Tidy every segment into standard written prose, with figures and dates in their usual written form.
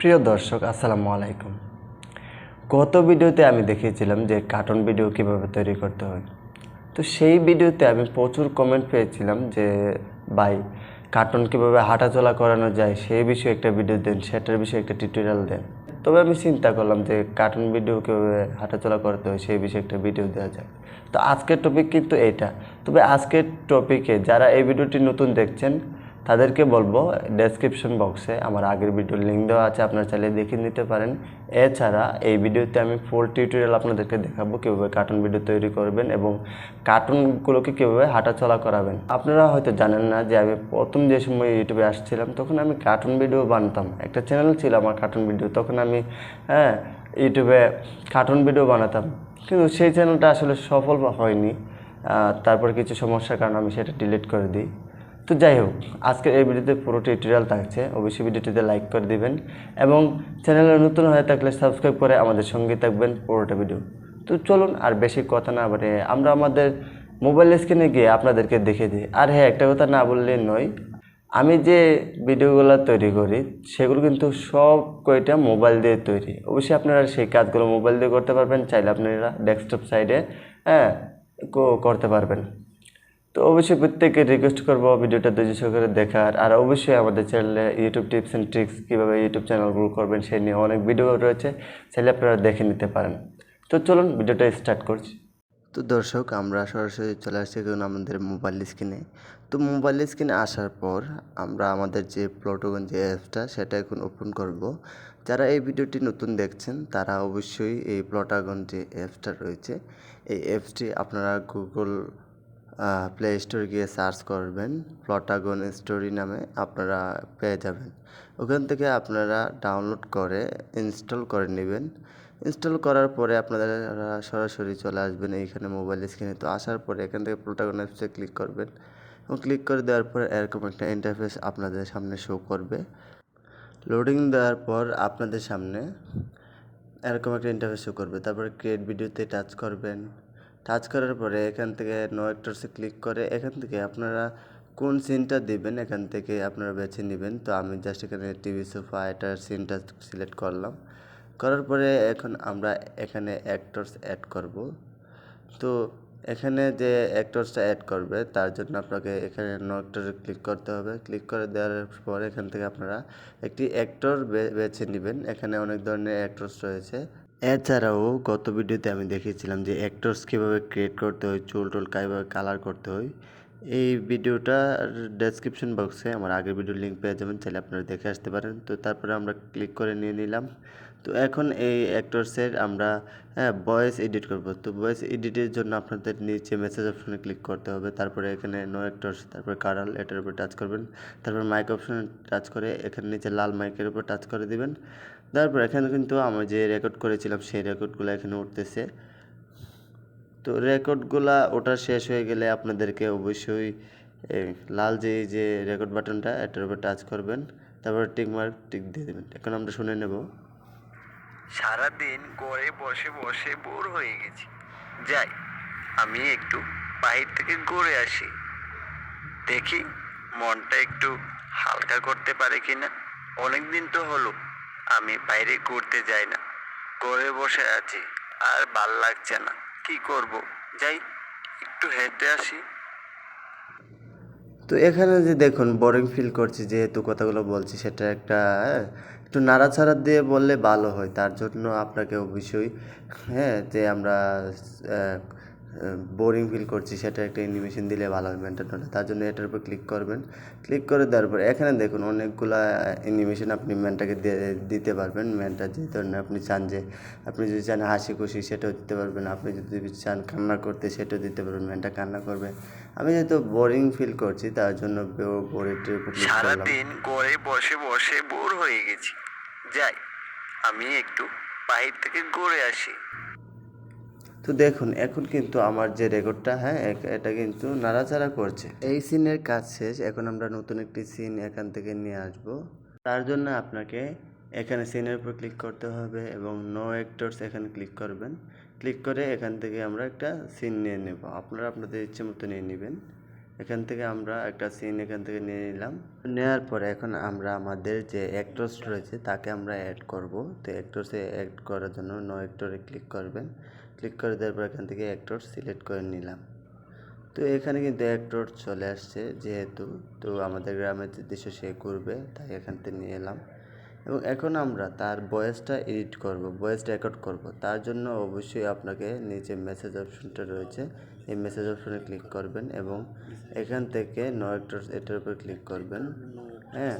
প্রিয় দর্শক, আসসালামু আলাইকুম। গত ভিডিওতে আমি দেখিয়েছিলাম যে কার্টুন ভিডিও কিভাবে তৈরি করতে হয়। তো সেই ভিডিওতে আমি প্রচুর কমেন্ট পেয়েছিলাম যে ভাই, কার্টুন কীভাবে হাঁটাচলা করানো যায় সেই বিষয়ে একটা ভিডিও দেন, সেটার বিষয়ে একটা টিউটোরিয়াল দেন। তবে আমি চিন্তা করলাম যে কার্টুন ভিডিও কীভাবে হাঁটাচলা করতে হয় সেই বিষয়ে একটা ভিডিও দেওয়া যায়। তো আজকের টপিক কিন্তু এইটা। তবে আজকের টপিকে যারা এই ভিডিওটি নতুন দেখছেন তাদেরকে বলবো, ডেসক্রিপশন বক্সে আমার আগের ভিডিওর লিঙ্ক দেওয়া আছে, আপনারা চাইলে দেখে নিতে পারেন। এছাড়া এই ভিডিওতে আমি ফুল টিউটোরিয়াল আপনাদেরকে দেখাবো কীভাবে কার্টুন ভিডিও তৈরি করবেন এবং কার্টুনগুলোকে কীভাবে হাঁটাচলা করাবেন। আপনারা হয়তো জানেন না যে আমি প্রথম যে সময় ইউটিউবে আসছিলাম তখন আমি কার্টুন ভিডিও বানাতাম। একটা চ্যানেল ছিল আমার কার্টুন ভিডিও, তখন আমি ইউটিউবে কার্টুন ভিডিও বানাতাম, কিন্তু সেই চ্যানেলটা আসলে সফল হয়নি। তারপর কিছু সমস্যার কারণে আমি সেটা ডিলিট করে দিই। তো যাই হোক, আজকের এই ভিডিওতে পুরো টিউটোরিয়াল থাকছে, অবশ্যই ভিডিওটিতে লাইক করে দিবেন এবং চ্যানেলে নতুন হয়ে থাকলে সাবস্ক্রাইব করে আমাদের সঙ্গে থাকবেন পুরোটা ভিডিও। তো চলুন আর বেশি কথা না বলে আমরা আমাদের মোবাইল স্ক্রিনে গিয়ে আপনাদেরকে দেখে দিই। আর হ্যাঁ, একটা কথা না বললে নয়, আমি যে ভিডিওগুলো তৈরি করি সেগুলো কিন্তু সব কয়টা মোবাইল দিয়ে তৈরি। অবশ্যই আপনারা সেই কাজগুলো মোবাইল দিয়ে করতে পারবেন, চাইলে আপনারা ডেস্কটপ সাইডে হ্যাঁ করতে পারবেন। তো অবশ্যই প্রত্যেককে রিকোয়েস্ট করবো ভিডিওটা ধৈর্য সহকারে দেখার। আর অবশ্যই আমাদের চ্যানেলে ইউটিউব টিপস অ্যান্ড ট্রিক্স কীভাবে ইউটিউব চ্যানেল গ্রো করবেন সেই নিয়ে অনেক ভিডিও রয়েছে, চাইলে আপনারা দেখে নিতে পারেন। তো চলুন ভিডিওটা স্টার্ট করছি। তো দর্শক, আমরা সরাসরি চলে আসছি এখন আমাদের মোবাইল স্ক্রিনে। তো মোবাইল স্ক্রিনে আসার পর আমরা আমাদের যে প্লটগন যে অ্যাপসটা সেটা এখন ওপেন করব। যারা এই ভিডিওটি নতুন দেখছেন তারা অবশ্যই এই প্লটগন যে অ্যাপসটা রয়েছে এই অ্যাপসটি আপনারা গুগল প্লে স্টোরে গিয়ে সার্চ করবেন, প্লটগন স্টোরি নামে আপনারা পেয়ে যাবেন। ওখান থেকে আপনারা ডাউনলোড করে ইনস্টল করে নেবেন। ইনস্টল করার পরে আপনারা সরাসরি চলে আসবেন এইখানে মোবাইল স্ক্রিনে। তো আসার পরে এখান থেকে প্লটগন অ্যাপসে ক্লিক করবেন এবং ক্লিক করে দেওয়ার পরে এরকম একটা ইন্টারফেস আপনাদের সামনে শো করবে। লোডিং দেওয়ার পর আপনাদের সামনে এরকম একটা ইন্টারফেস শো করবে। তারপরে ক্রিয়েট ভিডিওতে টাচ করবেন। টাচ করার পরে এখান থেকে নো অ্যাক্টরসে ক্লিক করে এখান থেকে আপনারা কোন সিনটা দেবেন এখান থেকে আপনারা বেছে নেবেন। তো আমি জাস্ট এখানে টিভি সোফা এটার সিনটা সিলেক্ট করলাম। করার পরে এখন আমরা এখানে অ্যাক্টরস অ্যাড করব। তো এখানে যে অ্যাক্টরসটা অ্যাড করবে তার জন্য আপনাকে এখানে নো অ্যাক্টরে ক্লিক করতে হবে। ক্লিক করে দেওয়ার পর এখান থেকে আপনারা একটি অ্যাক্টর বেছে নেবেন। এখানে অনেক ধরনের অ্যাক্টরস রয়েছে। এছাড়াও গত ভিডিওতে আমি দেখিয়েছিলাম যে অ্যাক্টরস কীভাবে ক্রিয়েট করতে হয়, চুল টুল কীভাবে কালার করতে হয়। এই ভিডিওটার ডেসক্রিপশন বক্সে আমার আগের ভিডিওর লিঙ্ক পেয়ে যাবেন, চাইলে আপনারা দেখে আসতে পারেন। তো তারপরে আমরা ক্লিক করে নিয়ে নিলাম। তো এখন এই অ্যাক্টরসের আমরা ভয়েস এডিট করব। তো ভয়েস এডিটের জন্য আপনাদের নিচে মেসেজ অপশনে ক্লিক করতে হবে। তারপরে এখানে নো অ্যাক্টরস, তারপরে কারাল এটার উপর টাচ করবেন। তারপর মাইক অপশনে টাচ করে এখানে নিচে লাল মাইকের উপর টাচ করে দিবেন। তারপর এখানে কিন্তু আমি যে রেকর্ড করেছিলাম সেই রেকর্ডগুলো এখানে উঠতেছে। তো রেকর্ডগুলা ওটা শেষ হয়ে গেলে আপনাদেরকে অবশ্যই লাল যে রেকর্ড বাটনটা এটার উপর টাচ করবেন। তারপর টিক দিয়ে দেবেন। এখন আমরা শুনে নেব। সারাদিন ঘরে বসে বসে বোর হয়ে গেছি, যাই আমি একটু বাহির থেকে ঘুরে আসি, দেখি মনটা একটু হালকা করতে পারে কিনা। অনেকদিন তো হলো আমি বাইরে ঘুরতে যাই না, ঘরে বসে আছি, আর ভাল লাগছে না, কি করব, যাই একটু হেঁটে আসি। তো এখানে যে দেখুন বোরিং ফিল করছি যেহেতু কথাগুলো বলছি, সেটা একটা একটু নাড়াচাড়া দিয়ে বললে ভালো হয়। তার জন্য আপনাকে অবশ্যই যে আমরা বোরিং ফিল করছি সেটা একটা অ্যানিমেশন দিলে ভালো হয় মেনটেন। তার জন্য এটার উপর ক্লিক করবেন। ক্লিক করে দেওয়ার পর এখানে দেখুন অনেকগুলা অ্যানিমেশন আপনি ম্যানটাকে দিতে পারবেন। ম্যানটা যে ধরনের আপনি চান, যে আপনি যদি চান হাসি খুশি সেটাও দিতে পারবেন, আপনি যদি চান কান্না করতে সেটাও দিতে পারবেন, ম্যানটা কান্না করবে। আমি যেহেতু বোরিং ফিল করছি তার জন্য বোরের উপর ক্লিক করলাম। সারাদিন ঘরে বসে বসে বোর হয়ে গেছি, যাই আমি একটু বাহির থেকে ঘুরে আসি। তো দেখুন এখন কিন্তু আমার যে রেকর্ডটা এটা কিন্তু নাড়াচাড়া করছে। এই সিনের কাজ শেষ। এখন আমরা নতুন একটি সিন এখান থেকে নিয়ে আসব। তার জন্য আপনাকে এখানে সিনের উপর ক্লিক করতে হবে এবং নো অ্যাক্টরস এখানে ক্লিক করবেন। ক্লিক করে এখান থেকে আমরা একটা সিন নিয়ে নেব। আপনারা আপনাদের ইচ্ছে মতো নিয়ে নেবেন। এখান থেকে আমরা একটা সিন এখান থেকে নিয়ে নিলাম। নেওয়ার পরে এখন আমরা আমাদের যে অ্যাক্টরস রয়েছে তাকে আমরা অ্যাড করব। তো অ্যাক্টরসে অ্যাড করার জন্য নো অ্যাক্টরে ক্লিক করবেন। ক্লিক করে দেওয়ার পর এখান থেকে অ্যাক্টর সিলেক্ট করে নিলাম। তো এখানে কিন্তু অ্যাক্টর চলে আসছে যেহেতু, তো আমাদের গ্রামের যে দৃশ্য সে করবে তাই এখান থেকে নিয়ে এলাম। এবং এখন আমরা তার ভয়েসটা এডিট করব, ভয়েস রেকর্ড করব। তার জন্য অবশ্যই আপনাকে নিচে মেসেজ অপশনটা রয়েছে, এই মেসেজ অপশনে ক্লিক করবেন এবং এখান থেকে নো অ্যাক্টরস এটার উপর ক্লিক করবেন। হ্যাঁ,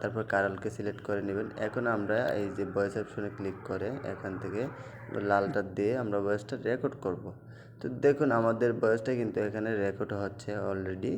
তারপর কারালকে সিলেক্ট করে নেবেন। এখন আমরা এই যে ভয়েস অপশনে ক্লিক করে এখান থেকে লালটা দিয়ে আমরা ভয়েসটা রেকর্ড করব। তো দেখুন আমাদের ভয়েসটা কিন্তু এখানে রেকর্ড হচ্ছে অলরেডি।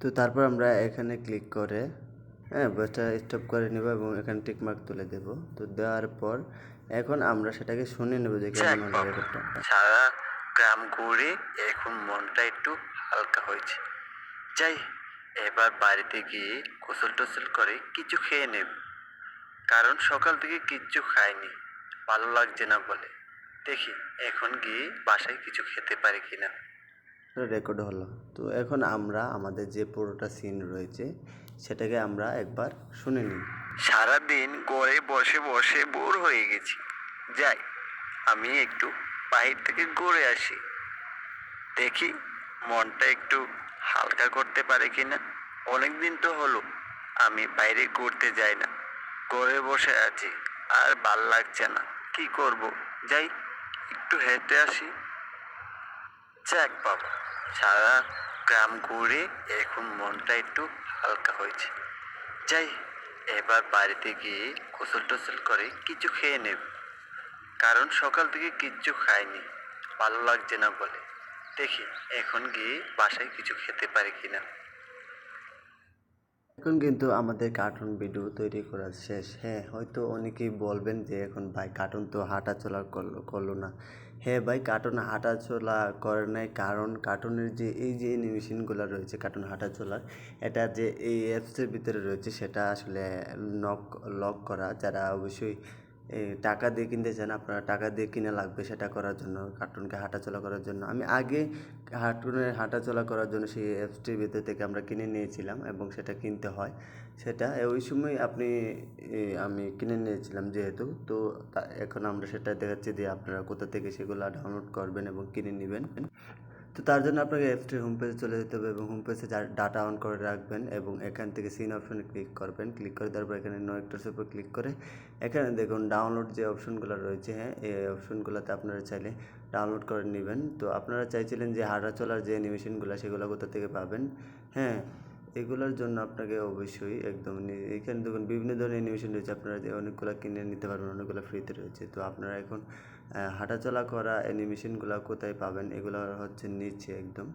তো তারপর আমরা এখানে ক্লিক করে ভয়েসটা স্টপ করে নেব এবং এখানে টিক মার্ক তুলে দেব। তো দেওয়ার পর এখন আমরা সেটাকে শুনে নেব যে কেমন হলো রেকর্ডটা। সারা গ্রাম ঘুরে এখন মনটা একটু হালকা হয়েছে। যাই, এবার বাড়িতে গিয়ে গোসল টোসল করে কিছু খেয়ে নেব, কারণ সকাল থেকে কিচ্ছু খাইনি, ভালো লাগছে না বলে। দেখি এখন গিয়ে বাসায় কিছু খেতে পারি কিনা। রেকর্ড হলো। তো এখন আমরা আমাদের যে পুরোটা সিন রয়েছে সেটাকে আমরা একবার শুনে নিই। সারাদিন ঘরে বসে বসে বোর হয়ে গেছি, যাই আমি একটু বাহির থেকে ঘুরে আসি, দেখি মনটা একটু হালকা করতে পারে কিনা। অনেকদিন তো হলো আমি বাইরে ঘুরতে যাই না, ঘরে বসে আছি, আর ভাল লাগছে না, কি করব, যাই একটু হেঁটে আসি। যাক বাবা, সারা গ্রাম ঘুরে এখন মনটা একটু হালকা হয়েছে। যাই, এবার বাড়িতে গিয়ে গোসল টোসল করে কিছু খেয়ে নেব, কারণ সকাল থেকে কিচ্ছু খাইনি, ভালো লাগছে না বলে। দেখি এখন গিয়ে বাসায় কিছু খেতে পারি কিনা। এখন কিন্তু আমাদের কার্টুন ভিডিও তৈরি করা শেষ। হ্যাঁ, হয়তো অনেকেই বলবেন যে এখন ভাই কার্টুন তো হাঁটাচলা করলো না। হ্যাঁ ভাই, কার্টুন হাঁটাচলা করে নাই, কারণ কার্টুনের যে এই যে অ্যানিমেশনগুলো রয়েছে কার্টুন হাঁটাচলার, এটা যে এই অ্যাপসের ভিতরে রয়েছে সেটা আসলে লক করা। যারা অবশ্যই টাকা দিয়ে কিনতে চান, আপনারা টাকা দিয়ে কিনা লাগবে সেটা করার জন্য, কার্টুনকে হাঁটাচলা করার জন্য। আমি আগে কার্টুনের হাঁটাচলা করার জন্য সেই অ্যাপসটির ভিতর থেকে আমরা কিনে নিয়েছিলাম এবং সেটা কিনতে হয়। সেটা ওই সময় আমি কিনে নিয়েছিলাম যেহেতু, তো এখন আমরা সেটা দেখাচ্ছি যে আপনারা কোথা থেকে সেগুলো ডাউনলোড করবেন এবং কিনে নেবেন। তো তার জন্য আপনাকে অ্যাপসটির হোম পেজে চলে যেতে হবে এবং হোম পেজে ডাটা অন করে রাখবেন এবং এখান থেকে সিন অপশনে ক্লিক করবেন। ক্লিক করে দেওয়ার পর এখানে নো অ্যাক্টরসের উপর ক্লিক করে এখানে দেখুন ডাউনলোড যে অপশনগুলো রয়েছে, হ্যাঁ এই অপশনগুলোতে আপনারা চাইলে ডাউনলোড করে নেবেন। তো আপনারা চাইছিলেন যে হাঁটা চলার যে অ্যানিমেশনগুলো সেগুলো কোথা থেকে পাবেন। হ্যাঁ, এগুলোর জন্য আপনাকে অবশ্যই একদম এখানে দেখুন বিভিন্ন ধরনের অ্যানিমেশন রয়েছে, আপনারা যে অনেকগুলো কিনে নিতে পারবেন, অনেকগুলো ফ্রিতে রয়েছে। তো আপনারা এখন হাঁটাচলা করা অ্যানিমেশনগুলো কোথায় পাবেন, এগুলো হচ্ছে নিচে একদম।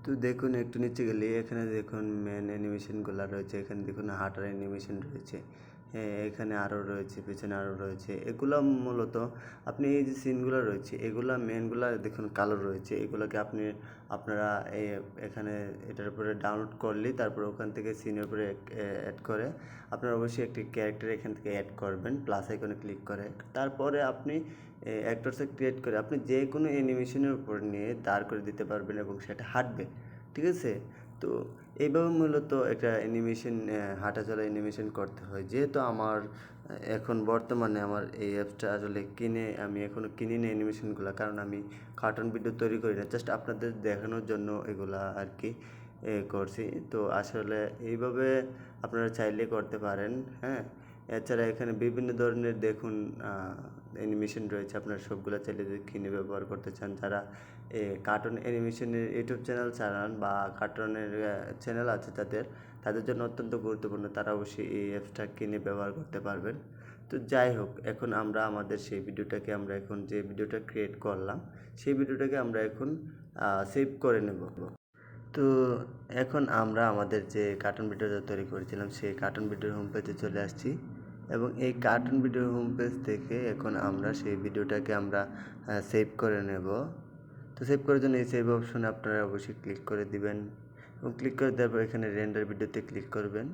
তো দেখুন একটু নিচে গেলে এখানে দেখুন মেন অ্যানিমেশনগুলো রয়েছে, এখানে দেখুন হাঁটার অ্যানিমেশন রয়েছে। হ্যাঁ, এখানে আরও রয়েছে, পেছনে আরও রয়েছে। এগুলো মূলত আপনি এই যে সিনগুলো রয়েছে এগুলো মেনগুলো দেখুন কালো রয়েছে, এগুলোকে আপনারা এখানে এটার উপরে ডাউনলোড করলেই তারপর ওখান থেকে সিনের উপরে অ্যাড করে আপনারা অবশ্যই একটি ক্যারেক্টার এখান থেকে অ্যাড করবেন প্লাস আইকনে ক্লিক করে। তারপরে আপনি অ্যাক্টরসে ক্রিয়েট করে আপনি যে কোনো অ্যানিমেশনের উপর নিয়ে দাঁড় করে দিতে পারবেন এবং সেটা হাঁটবে, ঠিক আছে। তো এইভাবে মূলত একটা অ্যানিমেশন হাঁটাচলা অ্যানিমেশন করতে হয়। যেহেতু আমার এখন বর্তমানে আমার এই অ্যাপসটা আসলে আমি এখনও কিনিনি অ্যানিমেশনগুলো, কারণ আমি কার্টুন ভিডিও তৈরি করি না, জাস্ট আপনাদের দেখানোর জন্য এগুলা আর কি করছি। তো আসলে এইভাবে আপনারা চাইলে করতে পারেন। হ্যাঁ, এছাড়া এখানে বিভিন্ন ধরনের দেখুন অ্যানিমেশন রয়েছে, আপনারা সবগুলো চাইলে যদি কিনে ব্যবহার করতে চান, যারা কার্টুন অ্যানিমেশনের ইউটিউব চ্যানেল চালান বা কার্টুনের চ্যানেল আছে তাদের জন্য অত্যন্ত গুরুত্বপূর্ণ, তারা অবশ্যই এই অ্যাপসটা কিনে ব্যবহার করতে পারবেন। তো যাই হোক, এখন আমরা আমাদের সেই ভিডিওটাকে আমরা এখন যে ভিডিওটা ক্রিয়েট করলাম সেই ভিডিওটাকে আমরা এখন সেভ করে নেব। তো এখন আমরা আমাদের যে কার্টুন ভিডিওটা তৈরি করেছিলাম সেই কার্টুন ভিডিওর হোম পেজে চলে আসছি এবং এই কার্টুন ভিডিওর হোম পেজ থেকে এখন আমরা সেই ভিডিওটাকে আমরা সেভ করে নেব। তো সেভ করার জন্য এই সেভ অপশনে আপনারা অবশ্যই ক্লিক করে দিবেন এবং ক্লিক করে দেওয়ার পর এখানে রেন্ডার ভিডিওতে ক্লিক করবেন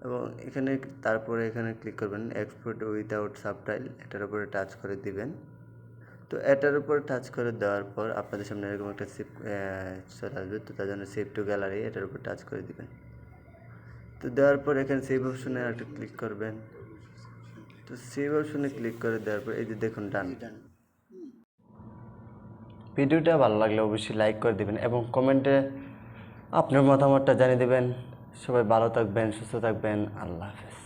এবং এখানে তারপরে এখানে ক্লিক করবেন এক্সপোর্ট উইদাউট সাবটাইটেল, এটার উপরে টাচ করে দিবেন। তো এটার উপর টাচ করে দেওয়ার পর আপনাদের সামনে এরকম একটা সেভ চলে আসবে। তো তার জন্য সেভ টু গ্যালারি এটার উপর টাচ করে দিবেন। তো দেওয়ার পর এখানে সেভ অপশনে একটা ক্লিক করবেন। তো সেভ অপশনে ক্লিক করে দেওয়ার পর এই যে দেখুন ডান। ভিডিওটা ভালো লাগলে অবশ্যই লাইক করে দিবেন এবং কমেন্টে আপনার মতামতটা জানিয়ে দেবেন। সবাই ভালো থাকবেন, সুস্থ থাকবেন। আল্লাহ হাফেজ।